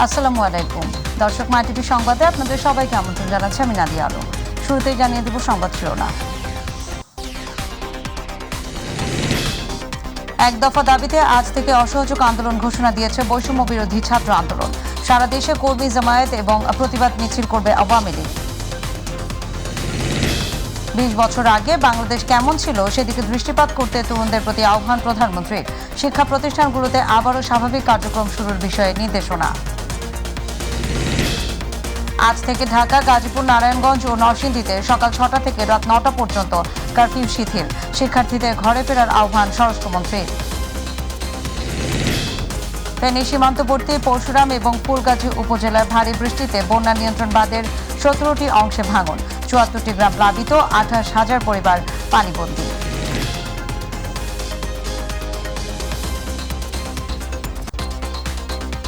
আসসালামু আলাইকুম দর্শক, মাইটিভি সংবাদে আপনাদের সবাইকে আমন্ত্রণ জানাচ্ছি আমি নাদিয়া আলম। শুরুতেই জানিয়ে দেব সংবাদ শিরোনাম। এক দফা দাবিতে আজ থেকে অসহযোগ আন্দোলন ঘোষণা দিয়েছে বৈষম্য বিরোধী ছাত্র আন্দোলন। সারা দেশে কর্মী জামায়াত এবং প্রতিবাদ মিছিল করবে আওয়ামী লীগ। 20 বছর আগে বাংলাদেশ কেমন ছিল সেদিকে দৃষ্টিপাত করতে তরুণদের প্রতি আহ্বান প্রধানমন্ত্রীর। শিক্ষা প্রতিষ্ঠানগুলোতে আবারও স্বাভাবিক কার্যক্রম শুরুর বিষয়ে নির্দেশনা। আজ থেকে ঢাকা, গাজীপুর, নারায়ণগঞ্জ ও নরসিংদীতে সকাল 6টা থেকে রাত 9টা পর্যন্ত কারফিউ শিথিল। শিক্ষার্থীদের ঘরে ফেরার আহ্বান স্বরাষ্ট্রমন্ত্রীর। ফেনী সীমান্তবর্তী পরশুরাম এবং ফুলগাজী উপজেলার ভারী বৃষ্টিতে বন্যা নিয়ন্ত্রণ বাঁধের 17টি অংশে ভাঙন। 74টি গ্রাম প্লাবিত, 28,000 পরিবার পানিবন্দী।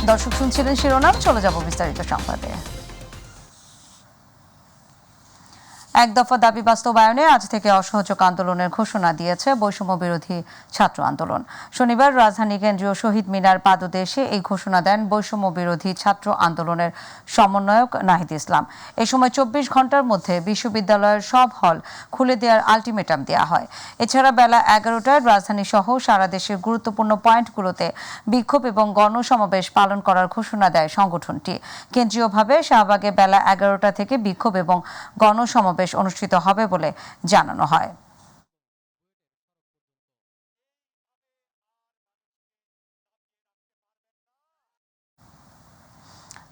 দর্শক শুনছিলেন শিরোনাম, চলে যাব বিস্তারিত সংবাদে। এক দফা দাবি বাস্তবায়নে আজ থেকে অসহযোগ আন্দোলনের ঘোষণা দিয়েছে বৈষম্য বিরোধী ছাত্র আন্দোলন। শনিবার রাজধানী কেন্দ্রীয় শহীদ মিনার পাদদেশে এই ঘোষণা দেন বৈষম্য বিরোধী ছাত্র আন্দোলনের সমন্বয়ক নাহিদ ইসলাম। এ সময় 24 ঘন্টার মধ্যে বিশ্ববিদ্যালয়ের সব হল খুলে দেওয়ার আলটিমেটাম দেওয়া হয়। এছাড়া বেলা 11টায় রাজধানী সহ সারা দেশের গুরুত্বপূর্ণ পয়েন্টগুলোতে বিক্ষোভ এবং গণসমাবেশ পালন করার ঘোষণা দেয় সংগঠনটি। কেন্দ্রীয়ভাবে শাহবাগে বেলা 11টা থেকে বিক্ষোভ এবং গণসমাবেশ অনুষ্ঠিত হবে বলে জানানো হয়।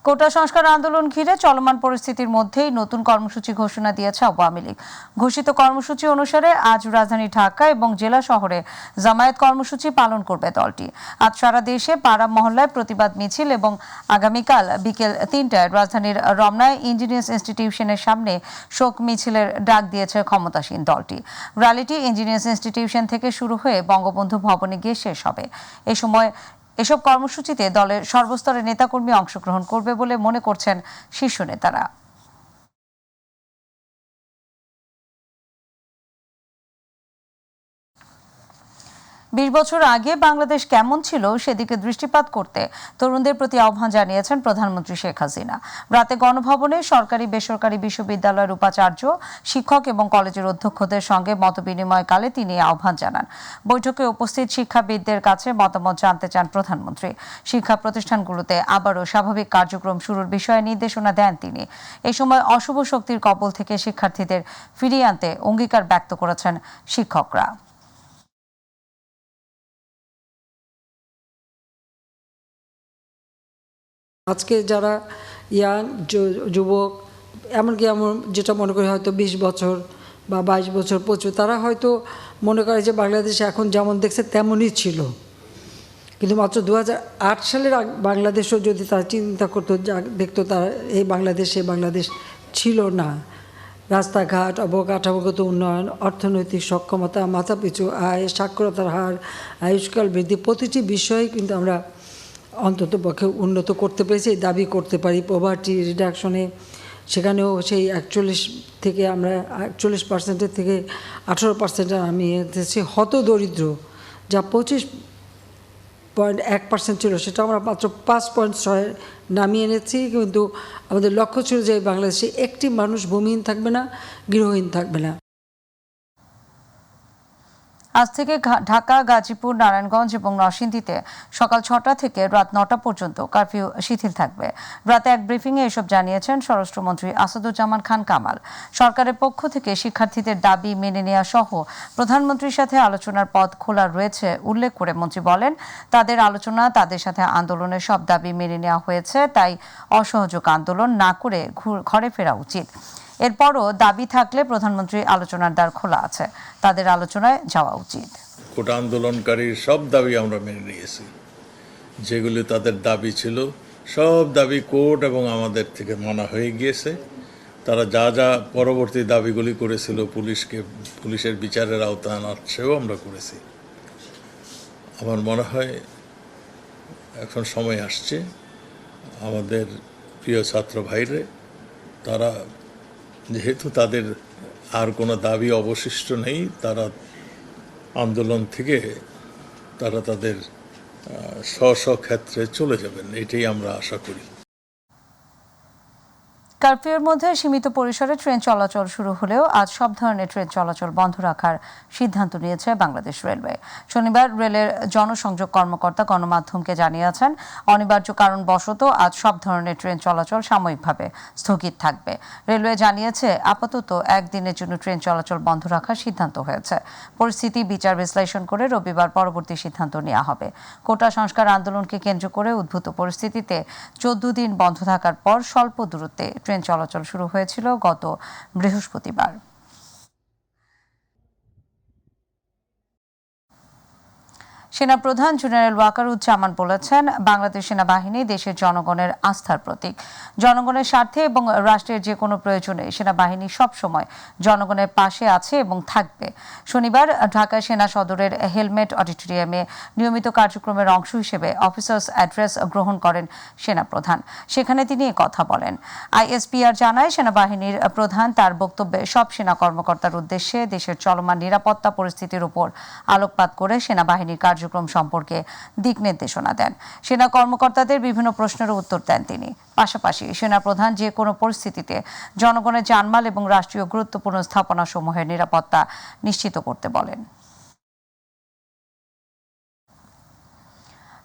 কোটা সংস্কার আন্দোলন ঘিরে চলমান পরিস্থিতির মধ্যেই নতুন কর্মসূচি ঘোষণা দিয়েছে আওয়ামী লীগ। ঘোষিত কর্মসূচি অনুসারে আজ রাজধানী ঢাকা এবং জেলা শহরে জামায়াত কর্মসূচি পালন করবে দলটি। আজ সারা দেশে পাড়া মহল্লায় প্রতিবাদ মিছিল এবং আগামীকাল বিকেল 3টায় রাজধানীর রমনায় ইঞ্জিনিয়ার্স ইনস্টিটিউশনের সামনে শোক মিছিলের ডাক দিয়েছে ক্ষমতাসীন দলটি। র্যালিটি ইঞ্জিনিয়ার্স ইনস্টিটিউশন থেকে শুরু হয়ে বঙ্গবন্ধু ভবনে গিয়ে শেষ হবে। এ সময় এসব কর্মসূচিতে দলের সর্বস্তরের নেতাকর্মী অংশগ্রহণ করবে বলে মনে করছেন শীর্ষ নেতারা। 20 বছর আগে বাংলাদেশ কেমন ছিল সেদিকে দৃষ্টিপাত করতে তরুণদের প্রতি আহ্বান জানিয়েছেন প্রধানমন্ত্রী শেখ হাসিনা। রাতে গণভবনে সরকারি বেসরকারি বিশ্ববিদ্যালয়ের উপাচার্য, শিক্ষক এবং কলেজের অধ্যক্ষদের সঙ্গে মতবিনিময়কালে তিনি আহ্বান জানান। বৈঠকে উপস্থিত শিক্ষাবিদদের কাছে মতামত জানতে চান প্রধানমন্ত্রী। শিক্ষা প্রতিষ্ঠানগুলোতে আবারও স্বাভাবিক কার্যক্রম শুরুর বিষয়ে নির্দেশনা দেন তিনি। এ সময় অশুভ শক্তির কবল থেকে শিক্ষার্থীদের ফিরিয়ে আনতে অঙ্গীকার ব্যক্ত করেছেন শিক্ষকরা। আজকে যারা ইয়াং যুবক, এমনকি যেটা মনে করি হয়তো 20 বছর বা 22 বছর 25, তারা হয়তো মনে করে যে বাংলাদেশ এখন যেমন দেখছে তেমনই ছিল। কিন্তু মাত্র 2008 সালের বাংলাদেশও যদি তারা চিন্তা করতো, দেখতো তারা এই বাংলাদেশ ছিল না। রাস্তাঘাট, অবকাঠামোগত উন্নয়ন, অর্থনৈতিক সক্ষমতা, মাথাপিছু আয়, সাক্ষরতার হার, আয়ুষ্কাল বৃদ্ধি, প্রতিটি বিষয়ে কিন্তু আমরা অন্তত পক্ষে উন্নত করতে পেরেছি, দাবি করতে পারি। পভার্টি রিডাকশনে সেখানেও সেই 41 থেকে আমরা 41% থেকে 18% নামিয়ে এনেছি। হতদরিদ্র যা 25.1% ছিল সেটা আমরা মাত্র 5.6 নামিয়ে এনেছি। কিন্তু আমাদের লক্ষ্য ছিল যে বাংলাদেশে একটি মানুষ ভূমিহীন থাকবে না, গৃহহীন থাকবে না। আজ থেকে ঢাকা, গাজীপুর, নারায়ণগঞ্জ এবং নরসিংদীতে সকাল 6টা থেকে রাত 9টা পর্যন্ত কারফিউ শিথিল থাকবে। রাতে এক ব্রিফিংয়ে এসব জানিয়েছেন স্বরাষ্ট্রমন্ত্রী আসাদুজ্জামান খান কামাল। সরকারের পক্ষ থেকে শিক্ষার্থীদের দাবি মেনে নেওয়া সহ প্রধানমন্ত্রীর সাথে আলোচনার পথ খোলা রয়েছে উল্লেখ করে মন্ত্রী বলেন, তাদের আলোচনা, তাদের সাথে আন্দোলনের সব দাবি মেনে নেওয়া হয়েছে, তাই অসহযোগ আন্দোলন না করে ঘরে ফেরা উচিত। এরপরও দাবি থাকলে প্রধানমন্ত্রী আলোচনার দ্বার খোলা আছে, তাদের আলোচনায় যাওয়া উচিত। কোটা আন্দোলনকারীর সব দাবি আমরা মেনে নিয়েছি। যেগুলি তাদের দাবি ছিল সব দাবি কোর্ট এবং আমাদের থেকে মানা হয়ে গিয়েছে। তারা যা যা পরবর্তী দাবিগুলি করেছিল পুলিশের বিচারের আওতায় আনার সেও আমরা করেছি। আমার মনে হয় এখন সময় আসছে আমাদের প্রিয় ছাত্র ভাইরে, তারা যেহেতু তাদের আর কোনো দাবি অবশিষ্ট নেই, তারা আন্দোলন থেকে তারা তাদের স্ব স্ব ক্ষেত্রে চলে যাবেন, এটাই আমরা আশা করি। কারফিউর মধ্যে সীমিত পরিসরে ট্রেন চলাচল শুরু হলেও আজ সব ধরনের ট্রেন চলাচল বন্ধ রাখার সিদ্ধান্ত নিয়েছে বাংলাদেশ রেলওয়ে। শনিবার রেলের জনসংযোগ কর্মকর্তা গণমাধ্যমকে জানিয়েছেন, অনিবার্য কারণবশত আজ সব ধরনের ট্রেন চলাচল সাময়িকভাবে স্থগিত থাকবে। রেলওয়ে জানিয়েছে, আপাতত একদিনের জন্য ট্রেন চলাচল বন্ধ রাখার সিদ্ধান্ত হয়েছে। পরিস্থিতি বিচার বিশ্লেষণ করে রবিবার পরবর্তী সিদ্ধান্ত নেওয়া হবে। কোটা সংস্কার আন্দোলনকে কেন্দ্র করে উদ্ভূত পরিস্থিতিতে 14 দিন বন্ধ থাকার পর স্বল্প দূরত্বে ট্রেন চলাচল শুরু হয়েছিল গত বৃহস্পতিবার। সেনাপ্রধান জেনারেল ওয়াকারুজ্জামান বলেছেন, বাংলাদেশ সেনাবাহিনী দেশের জনগণের আস্থার প্রতীক। জনগণের স্বার্থে এবং রাষ্ট্রের যে কোনো প্রয়োজনে সেনাবাহিনী সবসময় জনগণের পাশে আছে এবং থাকবে। শনিবার ঢাকা সেনা সদরের হেলমেট অডিটোরিয়ামে নিয়মিত কার্যক্রমের অংশ হিসেবে অফিসার্স অ্যাড্রেস গ্রহণ করেন সেনাপ্রধান। সেখানে তিনি কথা বলেন। আইএসপিআর জানায়, সেনাবাহিনীর প্রধান তার বক্তব্যে সব সেনা কর্মকর্তার উদ্দেশ্যে দেশের চলমান নিরাপত্তা পরিস্থিতির উপর আলোকপাত করে সেনাবাহিনীর কার্যক্রম সম্পর্কে দিক নির্দেশনা দেন। সেনা কর্মকর্তাদের বিভিন্ন প্রশ্নের উত্তর দেন তিনি। পাশাপাশি সেনাপ্রধান যে কোনো পরিস্থিতিতে জনগণের জানমাল এবং রাষ্ট্রীয় গুরুত্বপূর্ণ স্থাপনাসমূহের নিরাপত্তা নিশ্চিত করতে বলেন।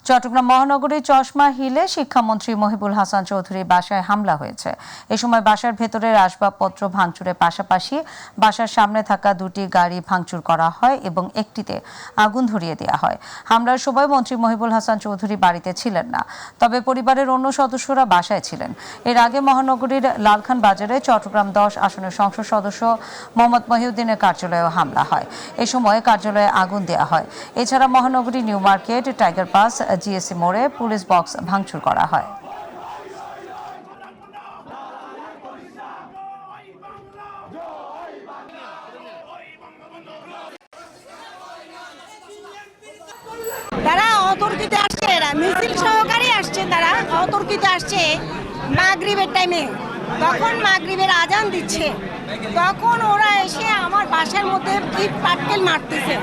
চট্টগ্রাম মহানগরীর চশমা হিলে শিক্ষামন্ত্রী মহিবুল হাসান চৌধুরীর বাসায় হামলা হয়েছে। এ সময় বাসার ভেতরের আসবাবপত্র ভাঙচুরের পাশাপাশি বাসার সামনে থাকা দুটি গাড়ি ভাঙচুর করা হয় এবং একটিতে আগুন ধরিয়ে দেওয়া হয়। হামলার সময় মন্ত্রী মহিবুল হাসান চৌধুরী বাড়িতে ছিলেন না, তবে পরিবারের অন্য সদস্যরা বাসায় ছিলেন। এর আগে মহানগরীর লালখান বাজারে চট্টগ্রাম 10 আসনের সংসদ সদস্য মোহাম্মদ মহিউদ্দিনের কার্যালয়েও হামলা হয়। এ সময় কার্যালয়ে আগুন দেওয়া হয়। এছাড়া মহানগরী new market, tiger pass, GSC মোড়ে পুলিশ বক্স ভাঙচুর করা হয়। তারা অতর্কিতে আসছে, এরা মিছিল সহকারে আসছে, তারা অতর্কিতে আসছে মাগরিবের টাইমে। তখন মাগরিবের আজান দিচ্ছে, তখন ওরা এসে আমার বাসার মধ্যে ইট পাটকেল মারতেছে।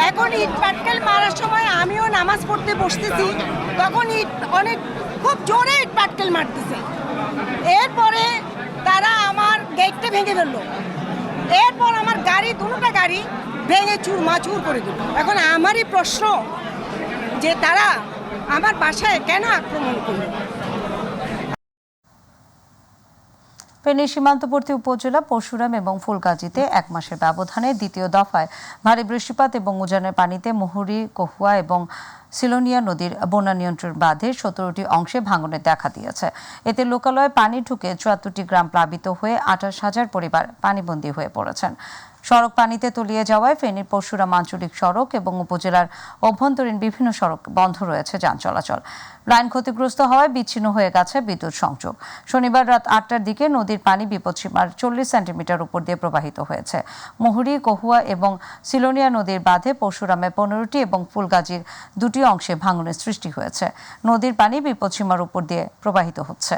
এখন ইট পাটকেল মারার সময় আমিও নামাজ পড়তে বসতেছি, তখন ইট অনেক খুব জোরে ইট পাটকেল মারতেছে। এরপরে তারা আমার গেটটা ভেঙে ফেললো। এরপর আমার গাড়ি, দুটোটা গাড়ি ভেঙে চুরমাচুর করে দিল। এখন আমারই প্রশ্ন যে তারা আমার বাসায় কেন আক্রমণ করলো? ফেনীর সীমান্তবর্তী উপজেলা পরশুরাম এবং ফুলগাজীতে 1 মাসের ব্যবধানে দ্বিতীয় দফায় ভারী বৃষ্টিপাত এবং উজানের পানিতে মুহুরী, কহুয়া এবং সিলোনিয়া নদীর বন্যা নিয়ন্ত্রণ বাঁধের 17টি অংশে ভাঙনের দেখা দিয়েছে। এতে লোকালয়ে পানি ঢুকে 74টি গ্রাম প্লাবিত হয়ে 28,000 পরিবার পানিবন্দী হয়ে পড়েছেন। সড়ক পানিতে তলিয়ে যাওয়ায় ফেনীর পরশুরাম আঞ্চলিক সড়ক এবং উপজেলার অভ্যন্তরীণ বিভিন্ন সড়ক বন্ধ রয়েছে যান চলাচল। লাইন ক্ষতিগ্রস্ত হওয়ায় বিচ্ছিন্ন হয়ে গেছে বিদ্যুৎ সংযোগ। শনিবার রাত 8টার দিকে নদীর পানি বিপদসীমার 40 সেন্টিমিটার উপর দিয়ে প্রবাহিত হয়েছে। মুহুরী, কহুয়া এবং সিলোনিয়া নদীর বাঁধে পরশুরামে 15টি এবং ফুলগাজীর 2টি অংশে ভাঙনের সৃষ্টি হয়েছে। নদীর পানি বিপদসীমার উপর দিয়ে প্রবাহিত হচ্ছে।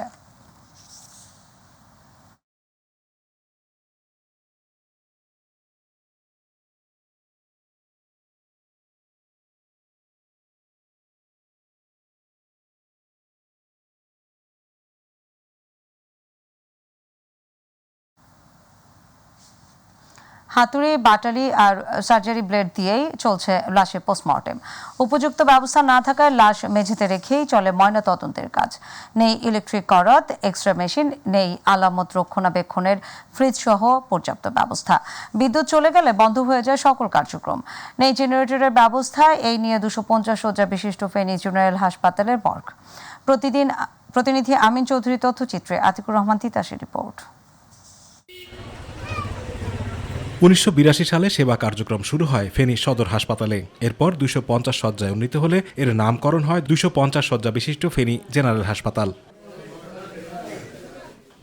হাতুড়ি, বাটালি আর সার্জারি ব্লেড দিয়েই চলছে লাশের পোস্টমর্টেম। উপযুক্ত ব্যবস্থা না থাকায় লাশ মেঝেতে রেখেই চলে ময়না তদন্তের কাজ। নেই ইলেকট্রিক করত, এক্সরে মেশিন, নেই আলামত রক্ষণাবেক্ষণের ফ্রিজ সহ পর্যাপ্ত ব্যবস্থা। বিদ্যুৎ চলে গেলে বন্ধ হয়ে যায় সকল কার্যক্রম। নেই জেনারেটরের ব্যবস্থা। এই নিয়ে 250 শয্যা বিশিষ্ট ফেনী জেনারেল হাসপাতালের মর্গ। প্রতিনিধি আমিন চৌধুরী তথ্যচিত্রে, আতিকুর রহমান তিতাসের রিপোর্ট। 1982 সালে সেবা কার্যক্রম শুরু হয় ফেনী সদর হাসপাতালে। এরপর 250 শয্যায় উন্নীত হলে এর নামকরণ হয় 250 শয্যা বিশিষ্ট ফেনী জেনারেল হাসপাতাল।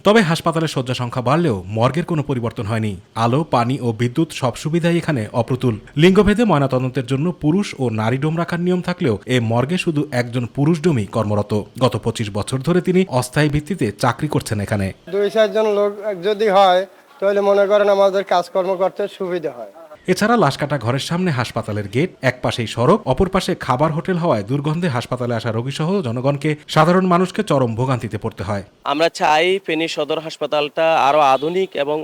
তবে হাসপাতালের শয্যা সংখ্যা বাড়লেও মর্গের কোনো পরিবর্তন হয়নি। আলো, পানি ও বিদ্যুৎ সব সুবিধাই এখানে অপ্রতুল। লিঙ্গভেদে ময়নাতদন্তের জন্য পুরুষ ও নারী ডোম রাখার নিয়ম থাকলেও এ মর্গে শুধু একজন পুরুষ ডোমই কর্মরত। গত 25 বছর ধরে তিনি অস্থায়ী ভিত্তিতে চাকরি করছেন এখানে। 2-4 জন লোক যদি হয় তাহলে মনে করেন আমাদের কাজকর্ম করতে সুবিধা হয়। এছাড়া লাশকাটা ঘরের সামনে হাসপাতালের গেট, এক পাশেই সড়ক, অপর পাশে খাবার হোটেল হওয়ায় দুর্গন্ধে হাসপাতালে আসা রোগীসহ জনগণকে, সাধারণ মানুষকে চরম ভোগান্তিতে পড়তে হয়। আমরা চাই ফেনী সদর হাসপাতালটা আরো আধুনিক এবং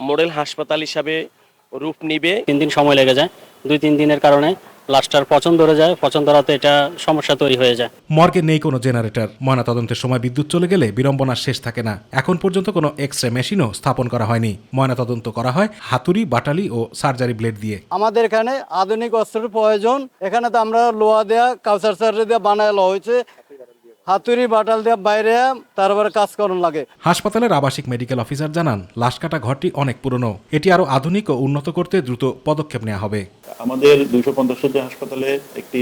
মডেল হাসপাতাল হিসাবে রূপ নিবে। 3 দিন সময় লেগে যায়, 2-3 দিনের কারণে লাশটার পচন ধরে যায়, পচন ধরাতে এটা সমস্যা তৈরি হয়ে যায়। মর্গে নেই কোনো জেনারেটর, ময়নাতদন্তের সময় বিদ্যুৎ চলে গেলে বিড়ম্বনার শেষ থাকে না। এখন পর্যন্ত কোনো এক্স-রে মেশিনও স্থাপন করা হয়নি। ময়নাতদন্ত করা হয় হাতুড়ি, বাটালি ও সার্জারি ব্লেড দিয়ে। আমাদের এখানে আধুনিক অস্ত্রের প্রয়োজন। এখানে তো আমরা লোহা দেয়া, কাউসার সার দিয়ে বানানো হয়েছে, হাতুড়ি বাটাল দিয়ে বাইরে তারপরে কাজ করুন লাগে। হাসপাতালের আবাসিক মেডিকেল অফিসার জানান, লাশকাটা ঘরটি অনেক পুরনো, এটি আরো আধুনিক ও উন্নত করতে দ্রুত পদক্ষেপ নেওয়া হবে। আমাদের 250 শয্যা হাসপাতালে একটি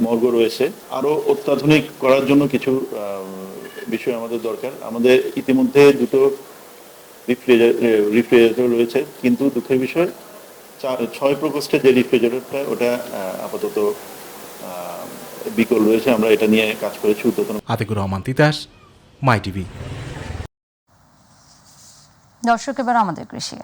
মর্গ রয়েছে, আরো অত্যাধুনিক করার জন্য কিছু বিষয় আমাদের দরকার। আমাদের ইতিমধ্যে 2টো রিফ্রিজারেটর রয়েছে, কিন্তু দুঃখের বিষয় 6 প্রকোষ্ঠের যে রিফ্রিজারেটরটা ওটা আপাতত বিকল রয়েছে। আমরা এটা নিয়ে কাজ করেছি। আতিকুর রহমান তিতাস, মাই টিভি। দর্শক, এবার আমাদের কৃষি।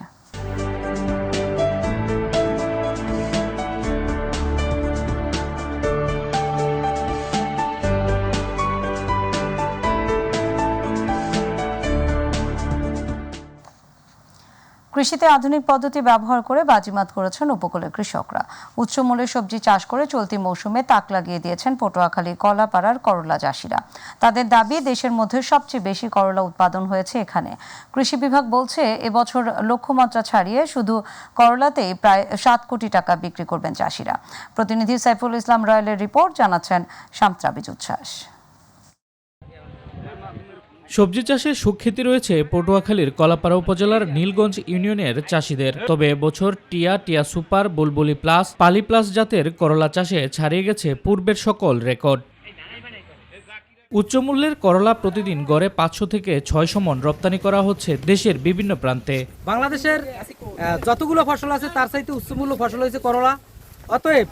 কৃষিতে আধুনিক পদ্ধতি ব্যবহার করে বাজিমাত করেছেন উপকূলের কৃষকরা। উচ্চ মূল্যের সবজি চাষ করে চলতি মৌসুমে তাক লাগিয়ে দিয়েছেন পটুয়াখালী কলাপাড়ার করলা চাষিরা। তাদের দাবি, দেশের মধ্যে সবচেয়ে বেশি করলা উৎপাদন হয়েছে এখানে। কৃষি বিভাগ বলছে, এবছর লক্ষ্যমাত্রা ছাড়িয়ে শুধু করলাতেই প্রায় 7 কোটি টাকা বিক্রি করবেন চাষিরা। প্রতিনিধি সাইফুল ইসলাম রয়েলের রিপোর্ট, জানাচ্ছেন শামত্রাবিজ উচ্ছ্বাস। সবজি চাষে সুখ্যাতি রয়েছে পটুয়াখালীর কলাপাড়া উপজেলার নীলগঞ্জ ইউনিয়নের চাষিদের। তবে এবছর টিয়া সুপার, বুলবুলি প্লাস, পালি প্লাস জাতের করলা চাষে ছাড়িয়ে গেছে পূর্বের সকল রেকর্ড। উচ্চমূল্যের করলা প্রতিদিন গড়ে 500 থেকে 600 মণ রপ্তানি করা হচ্ছে দেশের বিভিন্ন প্রান্তে। বাংলাদেশের যতগুলো ফসল আছে তার চাইতে উচ্চমূল্য ফসল হয়েছে করলা। অতএব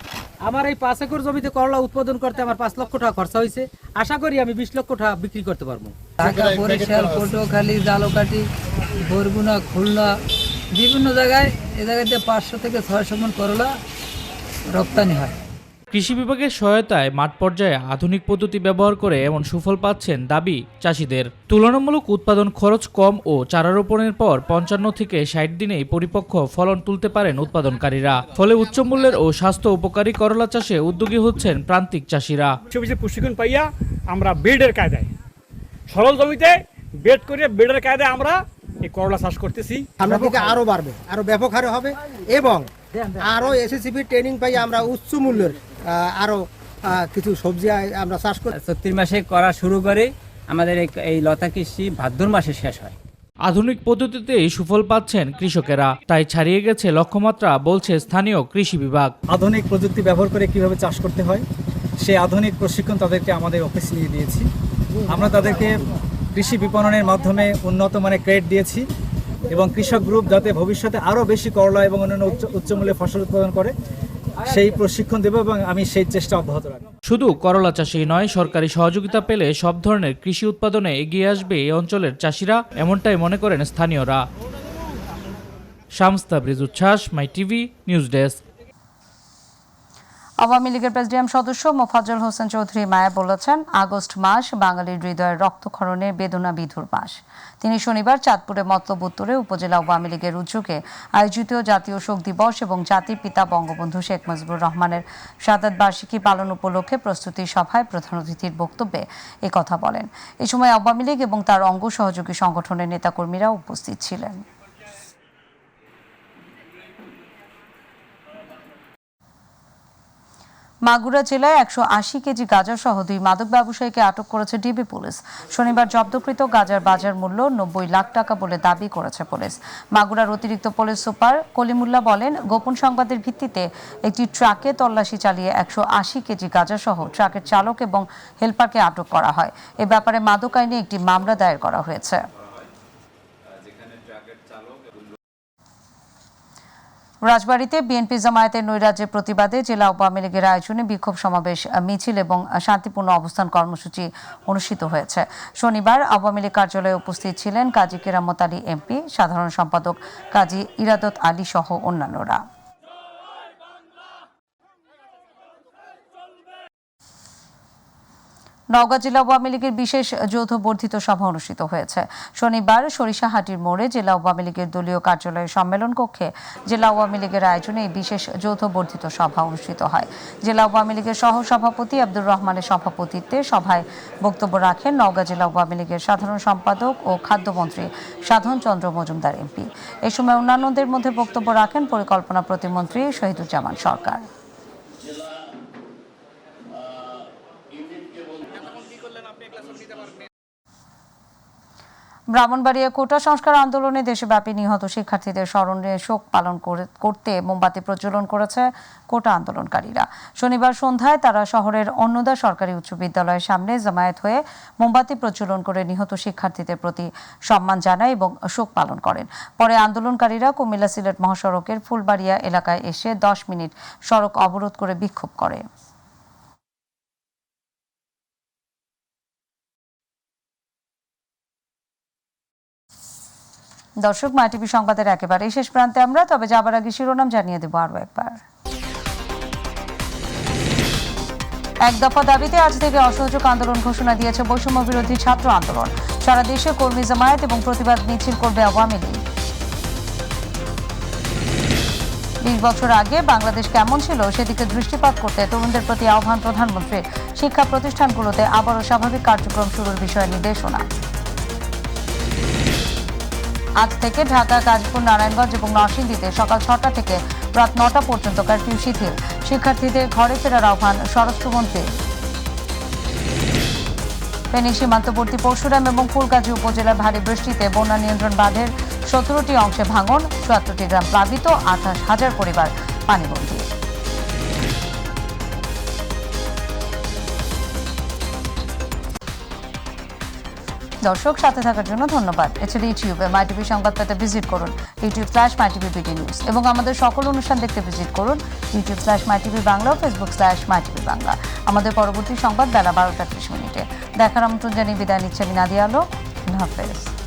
আমার এই 5 একর জমিতে করলা উৎপাদন করতে আমার 5 লক্ষ টাকা খরচা হয়েছে। আশা করি আমি 20 লক্ষ টাকা বিক্রি করতে পারবো। ঢাকা, বরিশাল, পটুয়াখালী, জালকাঠি, বরগুনা, খুলনা, বিভিন্ন জায়গায় এ জায়গাতে 500 থেকে 600 মণ করলা রপ্তানি হয়। কৃষি বিভাগের সহায়তায় মাঠ পর্যায়ে আধুনিক পদ্ধতি ব্যবহার করে এমন সুফল পাচ্ছেন দাবি চাষিদের। তুলনামূলক উৎপাদন খরচ কম ও চারা রোপণের পর 55 থেকে 60 দিনেই পরিপক্ক ফলন তুলতে পারেন উৎপাদনকারীরা। ফলে উচ্চমূল্যের ও স্বাস্থ্য উপকারী করলা চাষে উদ্যোগী হচ্ছেন প্রান্তিক চাষিরা। প্রশিক্ষণ পাইয়া আমরা বেডের কায়দায় সরল জমিতে বেড করে বেডের কায়দায় আমরা এই করলা চাষ করতেছি। আমরা থেকে আরো বাড়বে, আরো ব্যাপক হারে হবে এবং আরো এসএসসিপি ট্রেনিং পাই আমরা উচ্চ মূল্যের আরো কিছু সবজি আমরা চাষ করি। 34 মাসে করা শুরু করে আমাদের এই লতা কৃষি ভাদ্র মাসে শেষ হয়। আধুনিক পদ্ধতিতেই সুফল পাচ্ছেন কৃষকেরা, তাই ছাড়িয়ে গেছে লক্ষ্যমাত্রা বলছে স্থানীয় কৃষি বিভাগ। আধুনিক প্রযুক্তি ব্যবহার করে কিভাবে চাষ করতে হয় সেই আধুনিক প্রশিক্ষণ তাদেরকে আমাদের অফিসে নিয়ে দিয়েছি। আমরা তাদেরকে কৃষি বিপণনের মাধ্যমে উন্নত মানের ক্রেডিট দিয়েছি এবং কৃষক গ্রুপ যাতে ভবিষ্যতে আরও বেশি করলা এবং অন্যান্য উচ্চমূল্যে ফসল উৎপাদন করে সেই প্রশিক্ষণ দেব এবং আমি সেই চেষ্টা অব্যাহত রাখব। শুধু করলা চাষেই নয়, সরকারি সহযোগিতা পেলে সব ধরনের কৃষি উৎপাদনে এগিয়ে আসবে এই অঞ্চলের চাষিরা, এমনটাই মনে করেন স্থানীয়রা। শামস্তাব্রিজ উচ্ছ্বাস, মাই টিভি নিউজ ডেস্ক। আওয়ামী লীগের প্রেসিডিয়াম সদস্য মোফাজ্জল হোসেন চৌধুরী মায়া বলেছেন, আগস্ট মাস বাঙালির হৃদয়ের রক্তক্ষরণের বেদনা বিধুর মাস। তিনি শনিবার চাঁদপুরে মতলব উত্তরে উপজেলা আওয়ামী লীগের উদ্যোগে আয়োজিত জাতীয় শোক দিবস এবং জাতির পিতা বঙ্গবন্ধু শেখ মুজিবুর রহমানের শাহাদাত বার্ষিকী পালন উপলক্ষে প্রস্তুতি সভায় প্রধান অতিথির বক্তব্যে একথা বলেন। এ সময় আওয়ামী লীগ এবং তার অঙ্গ সহযোগী সংগঠনের নেতাকর্মীরা উপস্থিত ছিলেন। মাগুরা জেলায় 180 কেজি গাঁজা সহ 2 মাদক ব্যবসায়ীকে আটক করেছে ডিবি পুলিশ। শনিবার জব্দকৃত গাঁজার বাজার মূল্য 90 লাখ টাকা বলে দাবি করেছে পুলিশ। মাগুরার অতিরিক্ত পুলিশ সুপার কলিমুল্লাহ বলেন, গোপন সংবাদের ভিত্তিতে একটি ট্রাকে তল্লাশি চালিয়ে 180 কেজি গাঁজা সহ ট্রাকের চালক এবং হেলপারকে আটক করা হয়। এ ব্যাপারে মাদক আইনে একটি মামলা দায়ের করা হয়েছে। রাজবাড়ীতে বিএনপি জামায়াতের নৈরাজ্যের প্রতিবাদে জেলা আওয়ামী লীগের আয়োজনে বিক্ষোভ সমাবেশ, মিছিল এবং শান্তিপূর্ণ অবস্থান কর্মসূচি অনুষ্ঠিত হয়েছে। শনিবার আওয়ামী লীগ কার্যালয়ে উপস্থিত ছিলেন কাজী কেরামত আলী এমপি, সাধারণ সম্পাদক কাজী ইরাদত আলী সহ অন্যান্যরা। নওগাঁ জেলা আওয়ামী লীগের বিশেষ যৌথ বর্ধিত সভা অনুষ্ঠিত হয়েছে। শনিবার সরিষাহাটির মোড়ে জেলা আওয়ামী লীগের দলীয় কার্যালয়ের সম্মেলন কক্ষে জেলা আওয়ামী লীগের আয়োজনে এই বিশেষ যৌথ বর্ধিত সভা অনুষ্ঠিত হয়। জেলা আওয়ামী লীগের সহ সভাপতি আব্দুর রহমানের সভাপতিত্বে সভায় বক্তব্য রাখেন নওগাঁ জেলা আওয়ামী লীগের সাধারণ সম্পাদক ও খাদ্যমন্ত্রী সাধন চন্দ্র মজুমদার এমপি। এ সময় অন্যান্যদের মধ্যে বক্তব্য রাখেন পরিকল্পনা প্রতিমন্ত্রী শহীদুজ্জামান সরকার। ব্রাহ্মণবাড়িয়া কোটা সংস্কার আন্দোলনে দেশব্যাপী নিহত শিক্ষার্থীদের স্মরণে শোক পালন করতে মোমবাতি প্রজ্বলন করেছে কোটা আন্দোলনকারীরা। শনিবার সন্ধ্যায় তারা শহরের অন্নদা সরকারি উচ্চ বিদ্যালয়ের সামনে জামায়াত হয়ে মোমবাতি প্রজ্বলন করে নিহত শিক্ষার্থীদের প্রতি সম্মান জানায় এবং শোক পালন করেন। পরে আন্দোলনকারীরা কুমিল্লা সিলেট মহাসড়কের ফুলবাড়িয়া এলাকায় এসে 10 মিনিট সড়ক অবরোধ করে বিক্ষোভ করে। দর্শক, মাইটিভি সংবাদের একেবারে শেষ প্রান্তে আমরা, তবে যাবার আগে শিরোনাম জানিয়ে দেব আরো একবার। এক দফা দাবিতে আজ থেকে অসহযোগ আন্দোলন ঘোষণা দিয়েছে বৈষম্য বিরোধী ছাত্র আন্দোলন। সারা দেশে কর্মী জামায়াত এবং প্রতিবাদ মিছিল করবে আওয়ামী লীগ। 20 বছর আগে বাংলাদেশ কেমন ছিল সেদিকে দৃষ্টিপাত করতে তরুণদের প্রতি আহ্বান প্রধানমন্ত্রীর। শিক্ষা প্রতিষ্ঠানগুলোতে আবারও স্বাভাবিক কার্যক্রম শুরুর বিষয়ে নির্দেশনা। আজ থেকে ঢাকা, গাজীপুর, নারায়ণগঞ্জ এবং নরসিংদীতে সকাল 6টা থেকে রাত 9টা পর্যন্ত কারফিউ শিথিল। শিক্ষার্থীদের ঘরে ফেরার আহ্বান স্বরাষ্ট্রমন্ত্রী। ফেনী সীমান্তবর্তী পরশুরাম এবং ফুলগাজী উপজেলার ভারী বৃষ্টিতে বন্যা নিয়ন্ত্রণ বাঁধের 17টি অংশে ভাঙন, 74টি গ্রাম প্লাবিত, 28,000 পরিবার পানিবন্দী। দর্শক, সাথে থাকার জন্য ধন্যবাদ। এছাড়া ইউটিউবে মাইটিভি সংবাদ পেতে ভিজিট করুন youtube/mytvbd নিউজ এবং আমাদের সকল অনুষ্ঠান দেখতে ভিজিট করুন youtube/mytv বাংলা ও facebook/mytv বাংলা। আমাদের পরবর্তী সংবাদ বেলা 12টা 30 মিনিটে দেখার আমন্ত্রণ জানিয়ে বিদায় নিচ্ছেন নাদিয়া আলো। আল্লাহ হাফেজ।